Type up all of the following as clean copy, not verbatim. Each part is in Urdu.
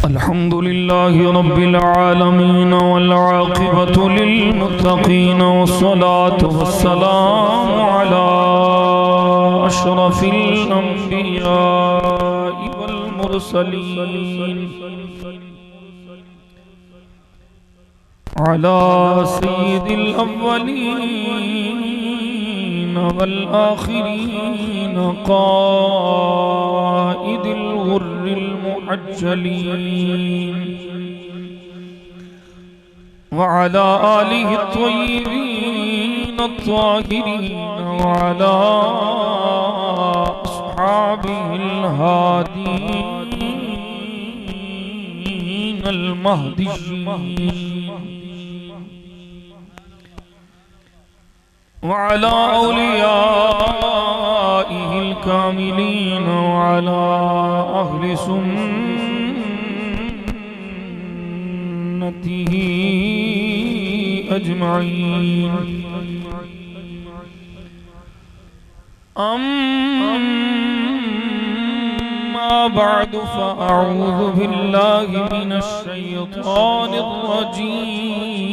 الحمد لله رب العالمين والعاقبة للمتقين والصلاة والسلام على أشرف الأنبياء والمرسلين على سيد الأولين والآخرين قائد الغر المحجلين وعلى آله الطيبين الطاهرين وعلى أصحابه الهادين المهديين وعلى أوليائه الكاملين وعلى أهل سنته أجمعين أما بعد فأعوذ بالله من الشيطان الرجيم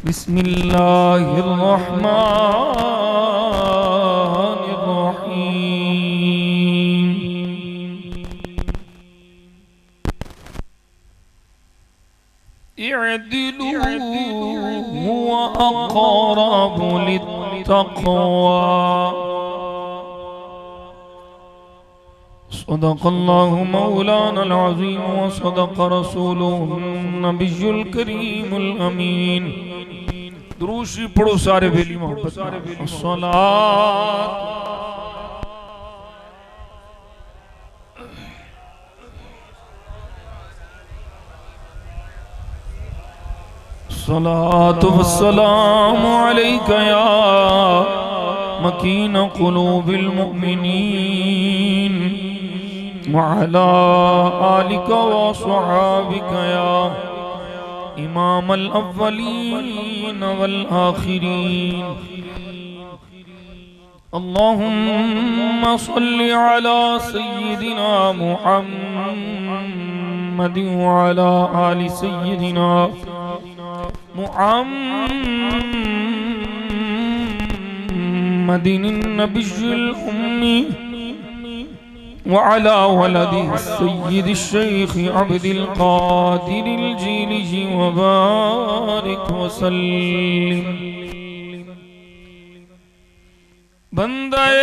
بسم الله الرحمن الرحيم اعدلوا هو أقرب للتقوى صدق الله مولانا العظيم وصدق رسوله النبي الكريم الأمين دروشی پڑھو سارے بیلی محبت صلاة والسلام عليك يا مكين قلوب المؤمنين وعلى آلك وصحابك يا امام الاولین والآخرین اللہم صل على سیدنا محمد وعلى آل سیدنا محمد النبی الأمی وعلى ولده السيد الشيخ عبد القادر الجيلي وبارك وسلم بندے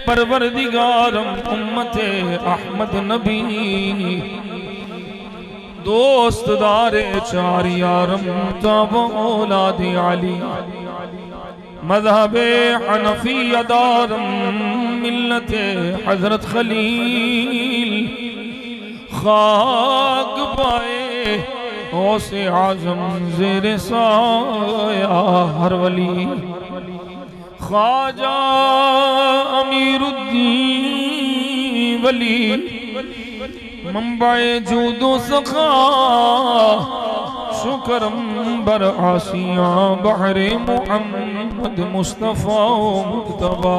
پروردگارم امت احمد نبی دوست دار چار یارم تاب اولاد علی مذہب حنفی دارم ملت حضرت خلیل خاک پائے غوث اعظم زیر سایہ ہر ولی خواجہ امیر الدین ولی منبع جود و سخا شکرم بر آسیاں بحر محمد مصطفیٰ مقتبہ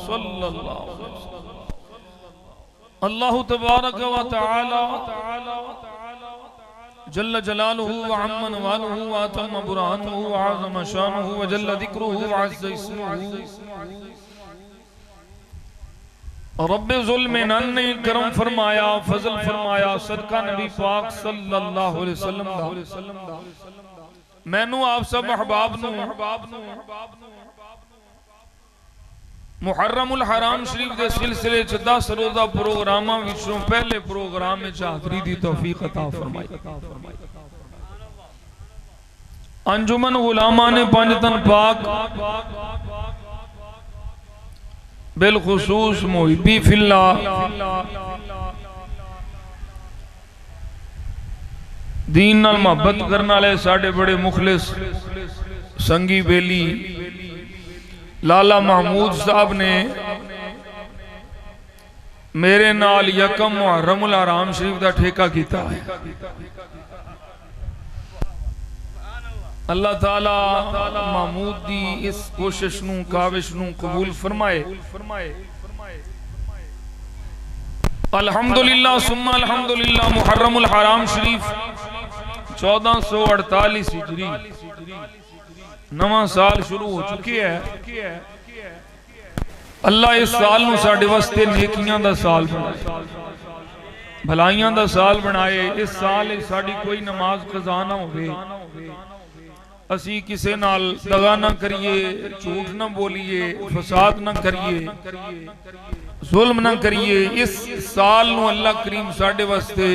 صلی اللہ علیہ وسلم اللہ تبارک و تعالی جل جلالہ وعم نوالہ واتم برہانہ وعظم شانہ وجل ذکرہ وعز اسمہ رب ظلم نے کرم فرمایا فضل فرمایا صدقہ نبی پاک صلی اللہ علیہ وسلم میں نو آپ سب احباب نو محرم الحرام شریف دے سلسلے 10 روزہ پروگرامہ وچوں پہلے پروگرام میں حاضری دی توفیق عطا فرمائی انجمن علماء نے پنجتن پاک بالخصوص محبی فی اللہ دین نال محبت کرنا لے ساڑھے بڑے مخلص سنگی بیلی لالا محمود صاحب نے میرے نال یکم محرم الحرام شریف دا ٹھیکہ کیتا ہے اللہ تعالی محمود دی اس کوشش نو کاوش نو قبول فرمائے. الحمدللہ ثم الحمدللہ. محرم الحرام شریف 1448 ہجری نواں سال شروع ہو چکی ہے. اللہ اس سال نو ساڈے واسطے نیکیاں دا سال بنائے, بھلائیاں دا سال بنائے. اس سال ساڈی کوئی نماز قضا نہ ہوئے, اسی کسے نال دغا نہ کریے, جھوٹ نہ بولیے, فساد نہ کریے, ظلم نہ کریے. اس سال نو اللہ کریم ساڈے واسطے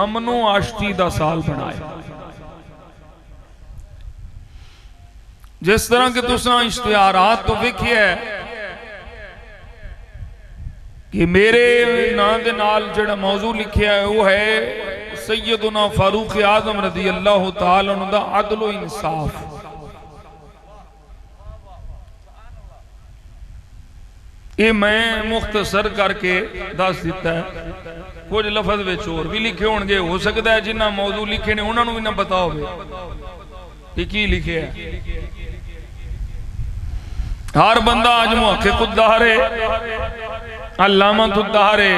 امن و آشتی دا سال بنائے. جس طرح کہ تساں اشتہارات تو ویکھیا ہے کہ میرے نام دے نال جڑا موضوع لکھیا ہے وہ ہے سیدنا فاروق اعظم رضی اللہ تعالی عنہ دا عدل و انصاف. یہ میں مختصر کر کے دس دیتا ہے. کچھ لفظ وچ اور بھی لکھے ہون گے, ہو سکتا ہے جنہ موضوع لکھے نے انہاں نوں بھی نہ پتا ہوے کہ کی لکھے ہے. ہر بندہ اج محقق الدہر ہے, علامۃ الدہر ہے.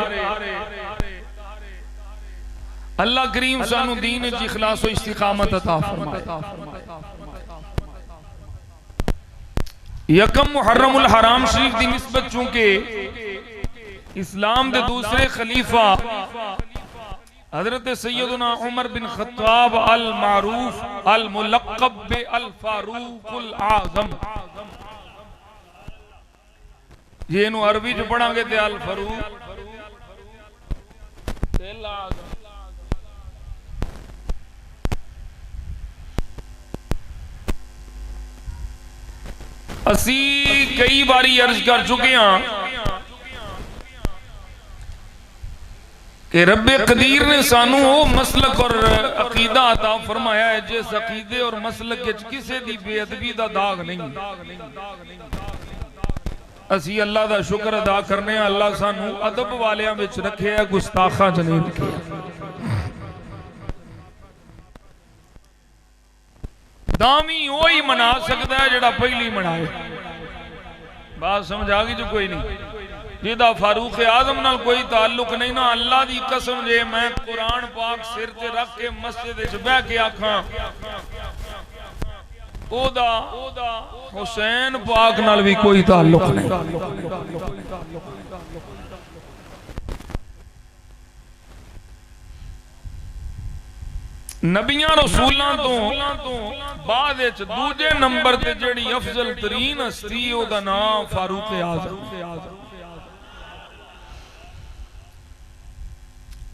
اللہ کریم سانو دین وچ اخلاص و استقامت عطا فرمائے. یکم محرم الحرام شریف دی نسبت چونکہ اسلام دے دوسرے خلیفہ حضرت سیدنا عمر بن خطاب المعروف الملقب بالفاروق الاعظم, یہ انہوں عربی جو پڑھا گے تھے الفاروق اسی کئی باری عرض کر چکے ہیں کہ رب قدیر نے سانو وہ مسلک اور عقیدہ عطا فرمایا ہے جس عقیدے اور مسلک کسے دی بے ادبی دا داغ نہیں. اسی اللہ دا شکر ادا کرنے ہیں, اللہ سانو ادب والیاں وچ رکھے ہے, گستاخاں چ نہیں رکھے. دامی وہی منا سکتا ہے جڑا پہلی منائے. بات سمجھ آگی جو کوئی نہیں. جیدہ فاروق اعظم نال کوئی تعلق نہیں نا. اللہ دی قسم جے میں قرآن پاک سر تے رکھ کے مسجد وچ بیٹھ کے آکھاں او دا حسین پاک نال بھی کوئی تعلق نہیں. نبیاں رسولاں تو بعد وچ دوجے نمبر تے جڑی افضل ترین ہستی او دا نام فاروق اعظم.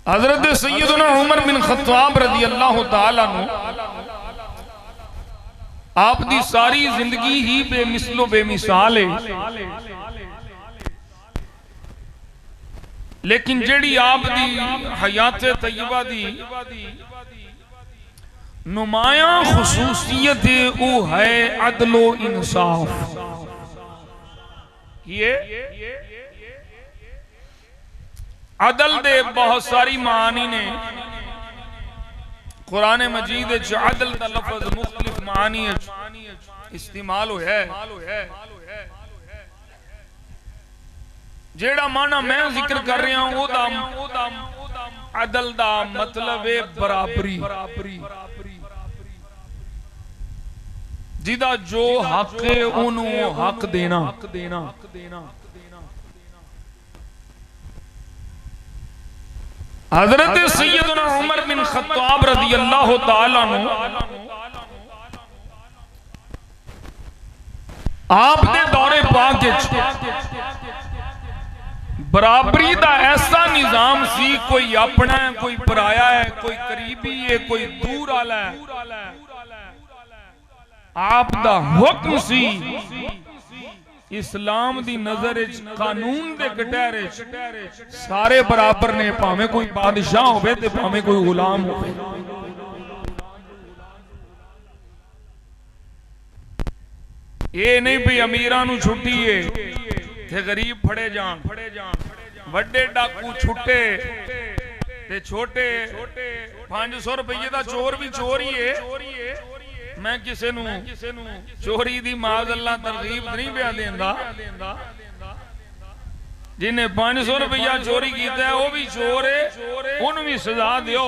حضرت سیدنا عمر بن خطاب رضی اللہ تعالیٰ عنہ آپ دی ساری زندگی ہی بے مثل و بے مثال ہے, لیکن جڑی آپ دی حیات طیبہ دی نمایاں خصوصیت او ہے عدل و انصاف. یہ عدل دے بہت ساری معانی نے قرآن مجید عدل دا لفظ مختلف معانی استعمال ہویا ہے. جیڑا معنی میں ذکر کر رہا ہوں او دا عدل دا مطلب برابری, جیدہ جو حق ہے انہوں حق دینا. حضرت سیدنا عمر بن خطاب رضی اللہ تعالیٰ عنہ آپ دے دور پاک برابری دا ایسا نظام سی, کوئی اپنا ہے, کوئی پرایا ہے, کوئی قریبی ہے, کوئی دور آلا ہے. آپ دا حکم سی اسلام دی نظر قانون دے کٹہرے سارے برابر نے, پاویں کوئی بادشاہ ہوئے تے پاویں کوئی غلام ہوئے. یہ نہیں بھی امیرانو چھٹی ہے تے غریب پھڑے جان, وڈے ڈاکو چھٹے تے چھوٹے 500 روپے دا چور بھی چور ہی ہے, میں کسی نو چوری دی معاذ اللہ ترغیب نہیں پیا دیندا جنہیں 500 روپیہ چوری کیتا ہے وہ بھی چور ہے انہوں بھی سزا دیو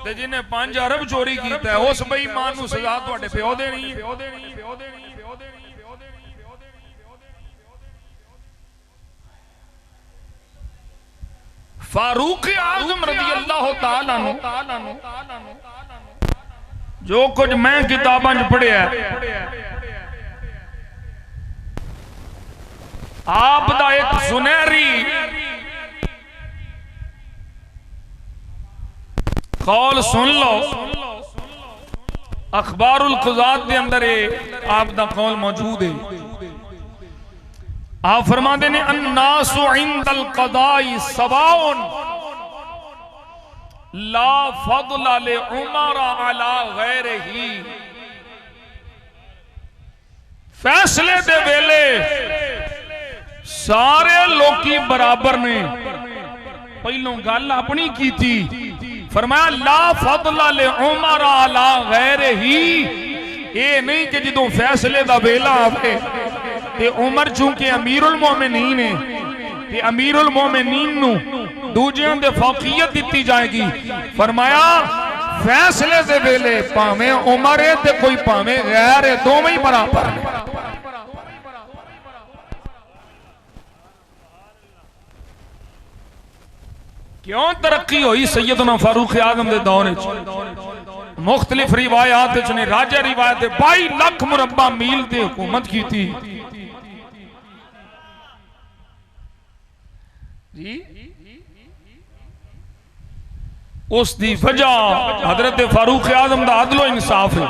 تے جنہیں 5 ارب چوری کیتا ہے اس بے ایمان نو سزا تواڈے پیو دینی ہے فاروق اعظم رضی اللہ تعالیٰ عنہ جو کچھ میں کتاباں پڑھیا ہے آپ دا ایک سنہری قول سن لو اخبار القضات دے اندر آپ دا قول موجود ہے آپ فرما دینے الناس عند القضاء سواء لا فضل لعمر على غیرہ فیصلے دے ویلے سارے لوکی برابر نے پہلوں گل اپنی کی تھی فرمایا لا فضل لعمر على غیرہ اے نہیں کہ جدوں فیصلے دا ویلا آوے تے عمر چونکہ امیر المومنین ہے تے امیر المومنین نو دوجیاں دے فوقیت دیتی جائے گی فرمایا فیصلے دے ویلے پاویں عمر ہے تے کوئی پاویں غیر ہے دوویں ہی برابر ہیں کیوں ترقی ہوئی سیدنا فاروق اعظم دے دور وچ مختلف روایات وچ نے راجہ روایت 22 لاکھ مربع میل تے حکومت کی تھی جی اس دی وجہ حضرت فاروق اعظم دا عدل و انصاف ہے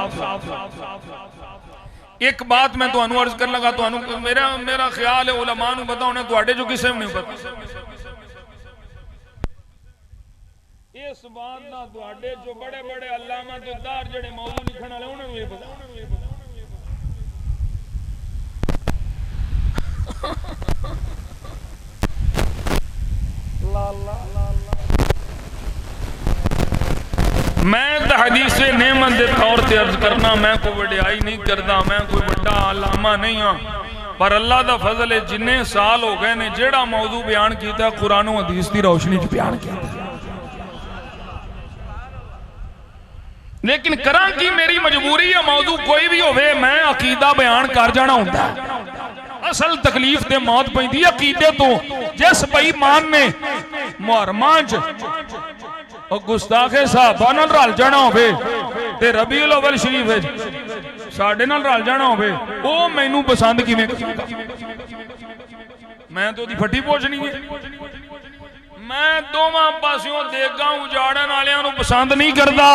ایک بات میں تو عرض کر لگا تو میرا خیال ہے علماء نو بتاؤں نے تو آٹے جو کسے میں نہیں پتا اس بات نہ تو آٹے جو بڑے بڑے علامہ تو دار جڑے موضوع لکھنا لے انہوں نے پتا میں حدیث نعمت دے طور تے عرض کرنا میں کوئی وڈیائی نہیں کردا میں کوئی بڑا علامہ نہیں ہاں پر اللہ دا فضل ہے جننے سال ہو گئے نے جیڑا موضوع بیان کیتا ہے قرآن و حدیث دی روشنی چ بیان کیا لیکن کراں کی میری مجبوری ہے موضوع کوئی بھی ہوئے میں عقیدہ بیان کر جانا ہوتا ہے اصل تکلیف دے موت پہندی عقیدے تو جس بے ایمان نے محرمان چ اور گستاخ صحابہ نال رل جانا ہوئے تے ربیع الاول شریف ہے ساڑھے نال رل جانا ہوئے او مینوں پسند کی میں تو دی پھٹی پوچھنی ہے میں دوواں پاسیوں دیگاں اجاڑن والیاں نوں پسند نہیں کردا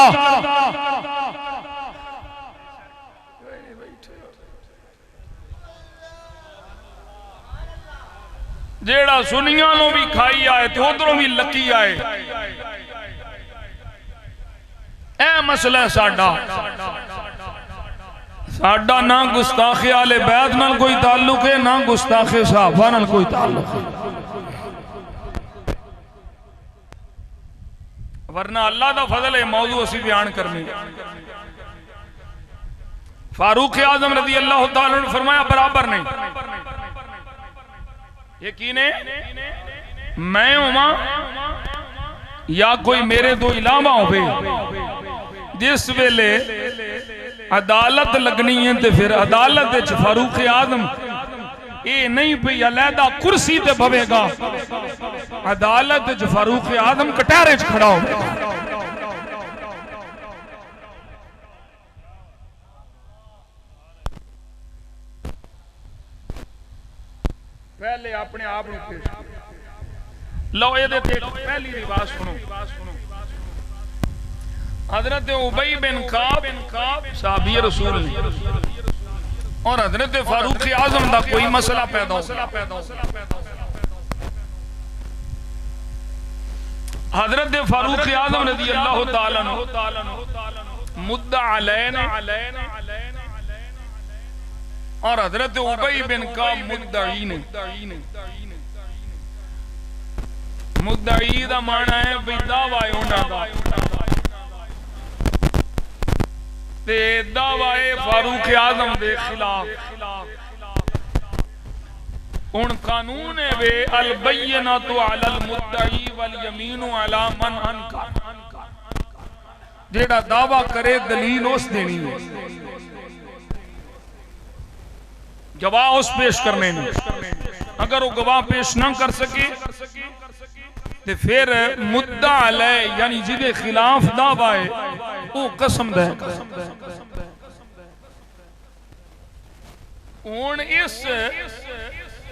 جیڑا سنیاں نوں بھی کھائی آئے تے ادھروں بھی لکی آئے اے مسئلہ ہے ساڈا نہ گستاخ آل بیت نال کوئی تعلق ہے نہ گستاخ صحابہ نال کوئی تعلق ہے ورنہ اللہ دا فضل ہے موضوع اسی بیان کرنے فاروق اعظم رضی اللہ تعالیٰ نے فرمایا برابر نہیں یقین ہے میں ہوں یا کوئی میرے دو علاوہ ہوئے جس ویلے عدالت لگنی ہے تے پھر عدالت فاروق اعظم اے نہیں پہ علیحدہ کرسی تے بھوے گا عدالت فاروق اعظم کٹہرے چ کھڑا ہو پہلے اپنے آپ نو پیش لو یہ دیتے پہلی رواج سنو حضرت ابی بن کعب صحابی رسول اور حضرت فاروق اعظم دا کوئی مسئلہ پیدا ہو حضرت فاروق اعظم رضی اللہ تعالیٰ عنہ مدعا علینا اور حضرت ابی بن کعب مدعین مدعی دا معنی ہے بھی دعوی ہونا دا تے دعوی فاروق اعظم دے خلاف ان قانون وے البینۃ علی المدعی والیمین علی من انکر، جیڑا دعویٰ کرے دلیل اس دینی ہے، گواہ اس پیش کرنے میں، اگر وہ گواہ پیش نہ کر سکے تو پھر مدعا علیہ یعنی جدے خلاف دعویٰ ہے وہ قسم دے۔ ہن اس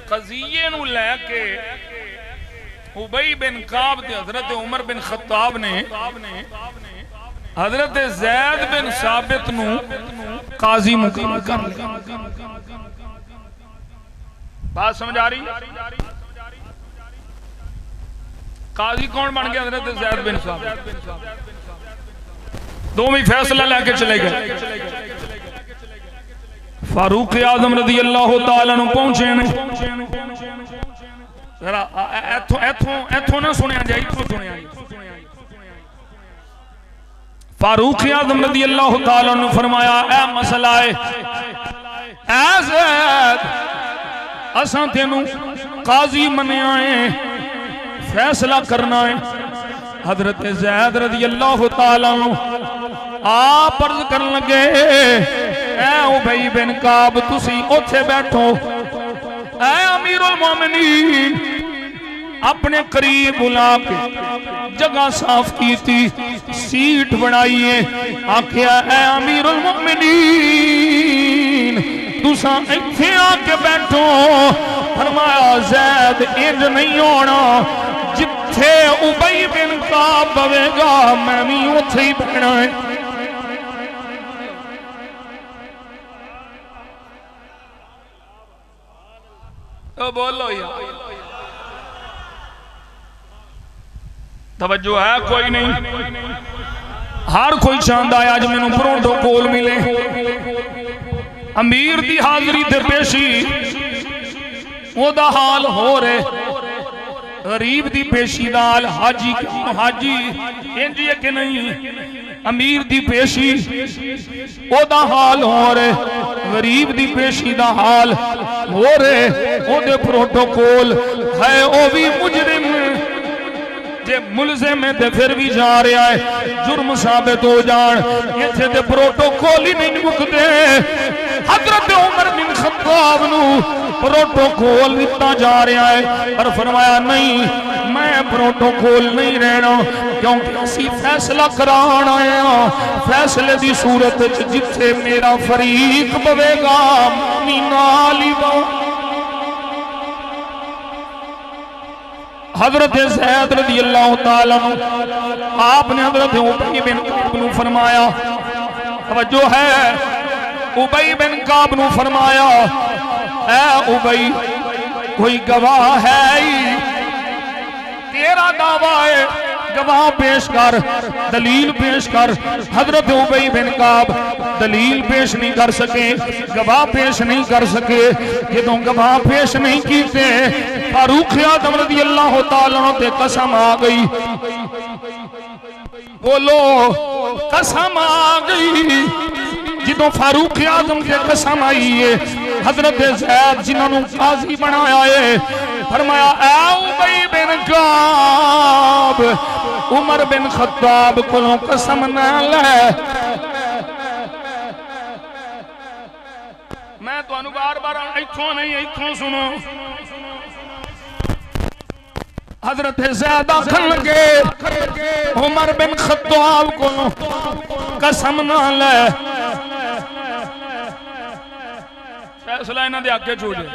قضیے نو لے کے ابی بن کعب تے حضرت عمر بن خطاب نے حضرت زید بن ثابت نو قاضی مقرر کر لیا۔ بات سمجھ آ رہی؟ قاضی کون بن گیا؟ حضرت زید بن ثابت۔ دو میں فیصلہ لے کے چلے گئے۔ فاروق اعظم رضی اللہ تعالیٰ عنہ پہنچے ہیں، ذرا ایتھوں نہ سنیا جائے، ایتھوں سنیا جائے۔ فاروق اعظم رضی اللہ تعالیٰ عنہ فرمایا اے مسئلہ اے زید، اساں تینوں قاضی منیا ہے، فیصلہ کرنا ہے۔ حضرت زید رضی اللہ تعالیٰ عنہ آپ عرض کرن لگے اے ابی بن کعب تسی اوتھے بیٹھو، اے امیر المومنین اپنے قریب بلا کے جگہ صاف کی تھی، سیٹ بنائیے، آکھیا اے امیر المومنین تساں ایتھے آ کے بیٹھو۔ فرمایا زید انج نہیں ہونا، جتھے ابی بن کعب بوے گا میں بھی اوتھے ہی بیٹھنا ہے۔ تو بولو یار، توجہ ہے کوئی نہیں؟ ہر کوئی چاہتا ہے آج میں نے پروٹوکول ملے، امیر دی حاضری تے پیشی او دا حال ہو رہے، غریب دی پیشی دا حال حاجی حاجی انجی ہے کہ نہیں، امیر دی پیشی او دا حال ہو رہے، غریب دی پیشی دا حال ہو رہے، او دے پروٹوکول ہے، او بھی مجرم جے ملزم ہے تے پھر بھی جا رہا ہے، جرم ثابت ہو جان یہ تھے تے پروٹوکول ہی نہیں مکدے۔ حضرت عمر بن خطاب نو پروٹوکول دیتا جا رہا ہے، اور فرمایا نہیں میں پروٹوکول نہیں رہنا، کیونکہ اسی فیصلہ کران آیا، فیصلے دی صورت جتھے میرا فریق بوے گا نالی با۔ حضرت زید رضی اللہ تعالیٰ آپ نے حضرت ابی بن کعب نو فرمایا، توجہ ہے، ابی بن کعب نو فرمایا اے ابی کوئی گواہ ہے؟ تیرا دعویٰ ہے، گواہ پیش کر، دلیل پیش کر۔ حضرت ابی بن کعب دلیل پیش نہیں کر سکے، گواہ پیش نہیں کر سکے۔ جدوں گواہ پیش نہیں کیتے فاروق اعظم رضی اللہ تعالیٰ عنہ تے قسم آ گئی، بولو قسم آ گئی۔ جدوں فاروق اعظم تے قسم آئی ہے، حضرت زید جنہوں نے قاضی بنایا ہے، فرمایا اے ابی بن کعب عمر بن خطاب کو قسم نہ لے۔ میں تو انو بار بار ایتھوں نہیں ایتھوں سنو۔ حضرت زید آکھن لگے عمر بن خطاب کو قسم نہ لے، فیصلہ انہاں دے آگے چھوڑ دے۔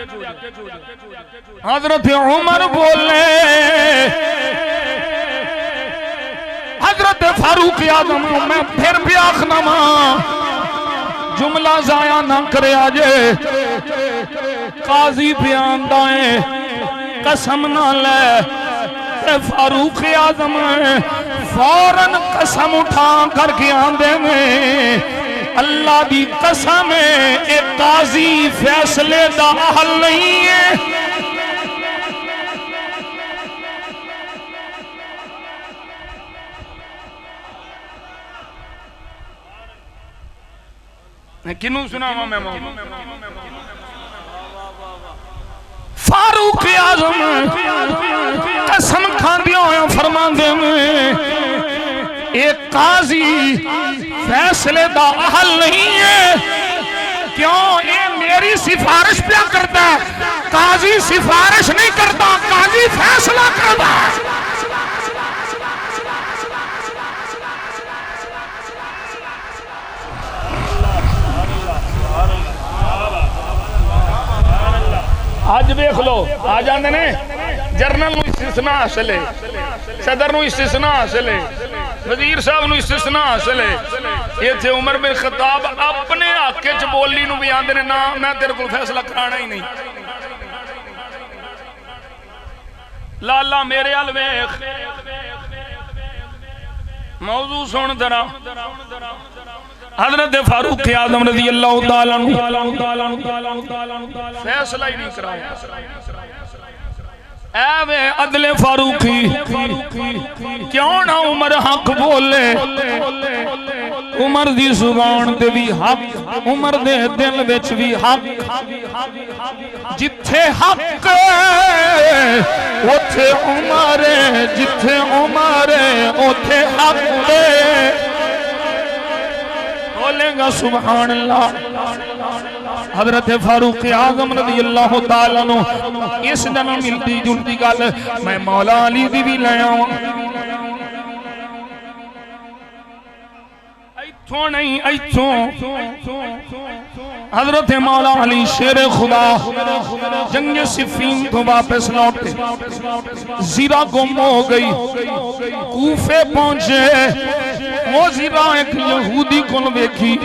حضرت عمر بولے، حضرت فاروق اعظم میں پھر بھی آخنا ماں جملہ ضائع نہ کرے آجے، قاضی بیان دائیں قسم نہ لے۔ فاروق اعظم فوراً قسم اٹھا کر کے آندے میں اللہ دی قسم ہے ایک قاضی فیصلے دا اہل نہیں ہے۔ کنوں سناواں میں موضوع؟ فاروق اعظم قسم کھاندیاں ہویا فرماندے میں ایک قاضی فیصلے دا اہل نہیں ہے، کیوں؟ یہ میری سفارش پہ کرتا ہے، قاضی سفارش نہیں کرتا، قاضی فیصلہ کرتا ہے۔ آج دیکھ لو آ جاندے نے جرنل نو استثناء حاصل ہے، صدر نو استثناء حاصل ہے، وزیر صاحب نو استثناء حاصل ہے۔ یہ تھے عمر بن خطاب اپنے حق وچ بولی نو بھی آندے نے نا میں تیرے کو فیصلہ کرانا ہی نہیں۔ لالا میرے ال ویکھ موضوع سن ذرا، حضرت فاروق اعظم رضی اللہ تعالیٰ عنہ فیصلہ ہی نہیں کرایا۔ اے وے عدل فاروقی، کیوں نہ عمر حق بولے؟ عمر دی زبان تے بھی حق، عمر دے دل وچ بھی حق، جتھے حق اوتھے عمر، جتھے عمر اوتھے حق دے، بولے گا سبحان اللہ۔ حضرت فاروق اعظم رضی اللہ تعالیٰ عنہ اس دن ملتی جلتی گل میں مولا علی دی بھی لے آؤں، ایتھوں نہیں ایتھوں حضرت مولا علی شیر خدا جنگ صفین تو واپس لوٹے، زیرہ گم ہو گئی، کوفے پہنچے، وہ زیرہ ایک یہودی کن ویکھی،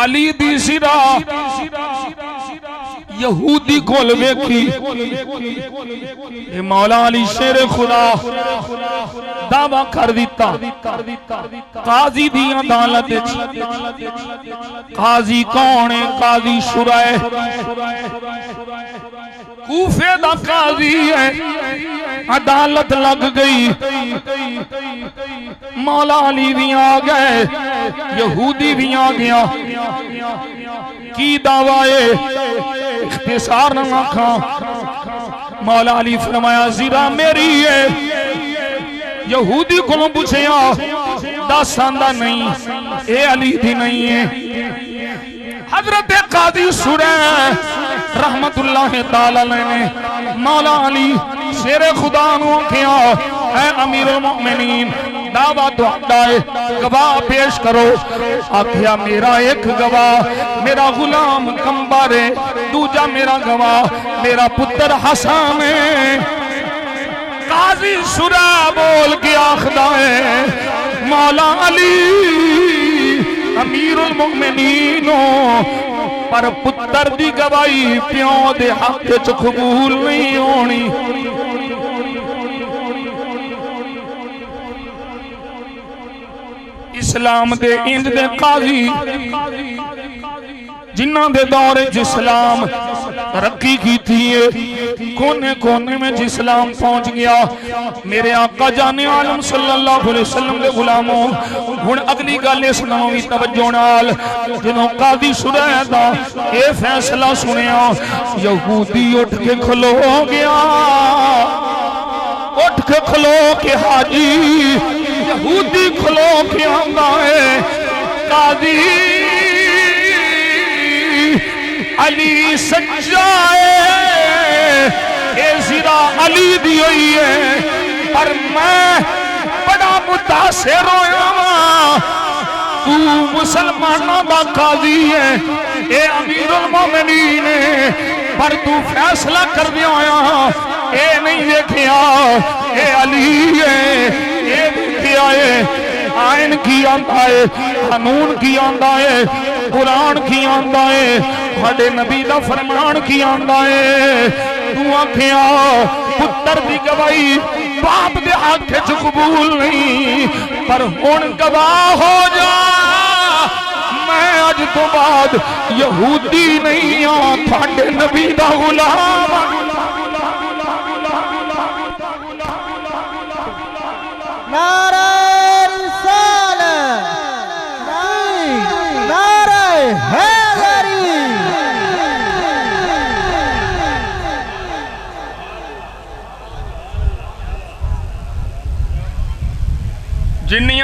علی دی زیرہ یہودی کول ویکھی، مولا علی شیر خدا دعویٰ کر دیتا قاضی دی عدالت۔ قاضی کون ہے؟ قاضی شرائع، کوفے دا قاضی ہے۔ عدالت لگ گئی، مولا علی بھی آ گئے، یہودی بھی آ گیا، کی دعویٰ اختصار نہ کھا۔ مولا علی فرمایا زیرہ میری ہے، یہودی کو پوچھیا داساندہ نہیں، اے علی دی نہیں ہے۔ حضرت قاضی شرائع رحمت اللہ تعالیٰ نے مولا علی شیر خدا نو کیا، اے امیر المؤمنین دعویٰ تو ہٹائے، گواہ پیش کرو۔ آکھیا میرا ایک گواہ میرا غلام کمبر ہے، دوجا میرا گواہ میرا پتر حسن ہے۔ قاضی شرائع بول کے آخدا ہے مولا علی امیر المؤمنین پر پتر دی گواہی پیوں دے حق چ قبول نہیں ہونی۔ اسلام دے انج دے قاضی جنہ دے دور اسلام ترقی کی تھی، کونے کونے میں اسلام پہنچ گیا۔ میرے آقا جان عالم صلی اللہ علیہ وسلم دے غلاموں، ہن اگلی گل اس نویں توجہ نال جنوں قاضی شرائع دا اے فیصلہ سنیا، یہودی اٹھ کے کھلو گیا، اٹھ کے کھلو کے حاجی یہودی کھلو کے آندا ہے قاضی علی سچا ہے، اے زیرہ علی دی ہوئی ہے، پر میں بڑا متاثر ہویا ہاں، تو مسلمانوں دا قاضی ہے، اے امیر المومنین ہے، پر تو فیصلہ کر دیا ہویا ہاں، اے نہیں دیکھیا اے علی ہے، اے دیکھیا ہے آئین کی آندہ ہے، قانون کی آندہ ہے، قرآن کی آندہ ہے، بڑے نبی دا فرمان کی آندہ ہے۔ تو آنکھیا پتر دی گواہی باپ دے حق چ قبول نہیں، پر ہن گواہ ہو جا میں اج تو بعد یہودی نہیں ہاں، تھاڈے نبی دا غلام۔ نعرہ رسالت، نعرہ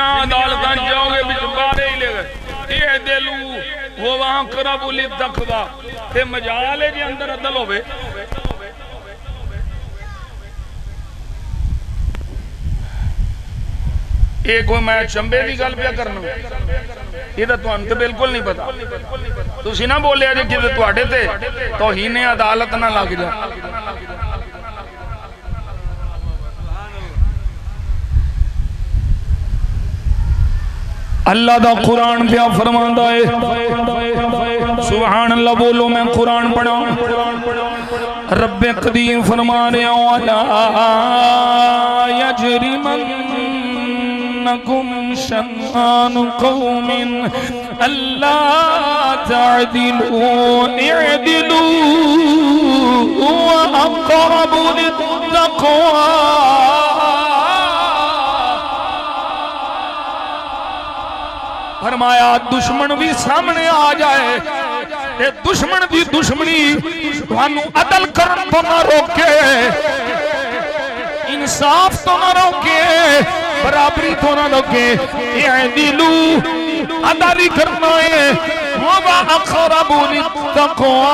عدالتاں جاؤ گے بچ بارے ہی لے گئے یہ دلو وہ وہاں قرب للتقوی تے مجالے جی اندر عدل ہوئے یہ کوئی میں چمبے دی گل پیا کرنا یہ تو تمہیں تو بالکل نہیں پتا تسی نہ بولے جی کہ تواڈے تے توہین عدالت نہ لگ جا اللہ دا قرآن پیا فرماندا ہے سبحان اللہ بولو میں قرآن پڑھا رب قدیم فرما رہے ہیں وَلَا يَجْرِمَنَّكُمْ شَنْآنُ قَوْمٍ أَلَّا تَعْدِلُوا اعْدِلُوا هُوَ أَقْرَبُ لِلتَّقْوَى فرمایا دشمن بھی سامنے آ جائے اے دشمن دی دشمنی تھانو عدل کرن تو نہ روکے انصاف تو نہ روکے برابری تو نہ روکے اعدلو عدلی کرنا ہے وَمَا أَقْرَبُ لِلتَّقْوَى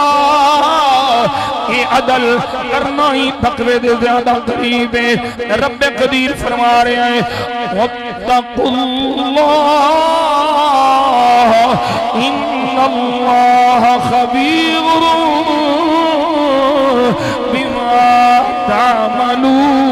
یہ عدل کرنا ہی تقوی دے زیادہ قریب ہے رب قدیر فرما رہے ہیں وَاتَّقُوا اللَّهَ إِنَّ اللَّهَ خَبِيرٌ بِمَا تَعْمَلُونَ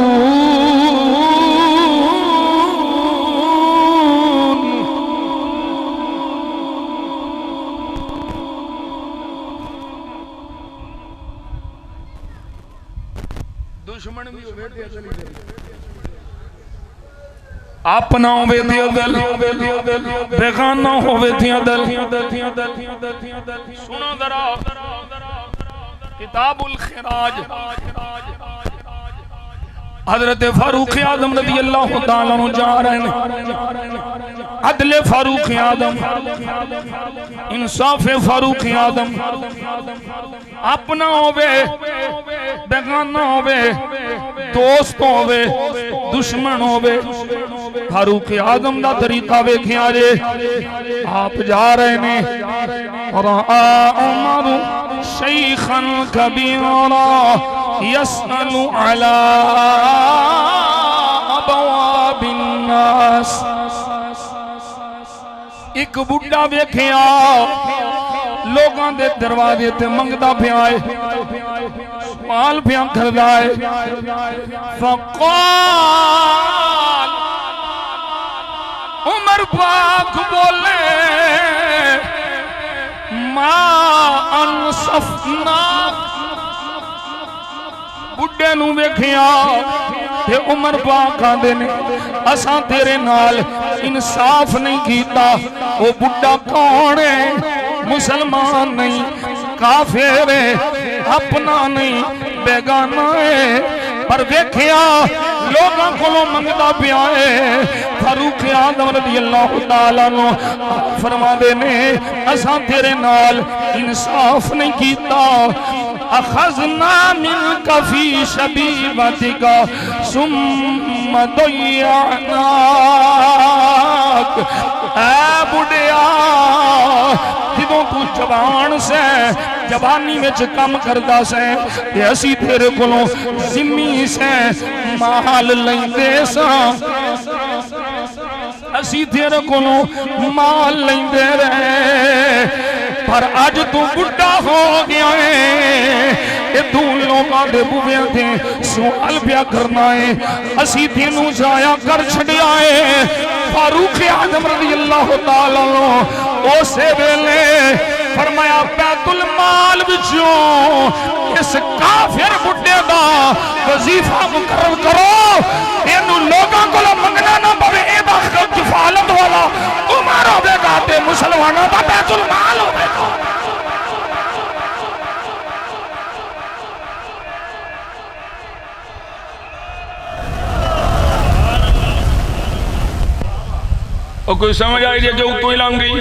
دشمن بھی ہوئے تھے اپنا ہوئے تھے عدل بیگانہ ہوئے تھے عدل سنو ذرا کتاب الخراج حضرت فاروق اعظم رضی اللہ تعالیٰ عنہ جا رہے ہیں عدل فاروق اعظم انصاف فاروق اعظم اپنا ہوئے بیگانہ ہوئے دوست ہوئے دشمن ہوئے فاروق اعظم دا طریقہ ویکھیا جے آپ جا رہے ہیں رآ عمر شیخا کبیرا یسأل علی ابواب الناس ایک بڑھا ویکھیا لوگاں دے دروازے تے منگدا پیا ہے سوال پیا کردا ہے فقال عمر پاک بولے ما انصفنا بڑھے نو ویکھیا تے عمر پاک آندے نے اساں تیرے نال انصاف نہیں کیتا وہ بڑھا کون ہے مسلمان نہیں کافر ہے اپنا نہیں بیگانہ ہے پر ویکھیا لوگاں کولوں منگدا پیا ہے فاروق اعظم رضی اللہ تعالیٰ عنہ فرماندے نے اساں تیرے نال انصاف نہیں کیتا اخذنا منك في شبيبتك ثم ضيعناك اے بڑھیا جدوں تو جوان سے جوانی وچ کم کردا سے تے اسی تیرے کولوں ذمہ سے مال لیندے ساں اسی تیرے کولوں مال لیندے رہے پر آج تو بڑھا ہو گیا ہے یہ تو لوگاں دے بویاں دے سوال پیا کرنا ہے اسی تینوں جایا کر چھڑیا ہے فاروق اعظم رضی اللہ تعالیٰ عنہ اسے ویلے فرمایا بیت المال وچوں اس کافر بڑھے دا وظیفہ مقرر کرو اینوں لوگاں کو منگنا نہ پوے اے دا کفالت والا عمر ہوے گا تے مسلماناں دا بیت المال ہوے گا اور کوئی سمجھ آئی جائے کہ اتوں ہی لانگ گئی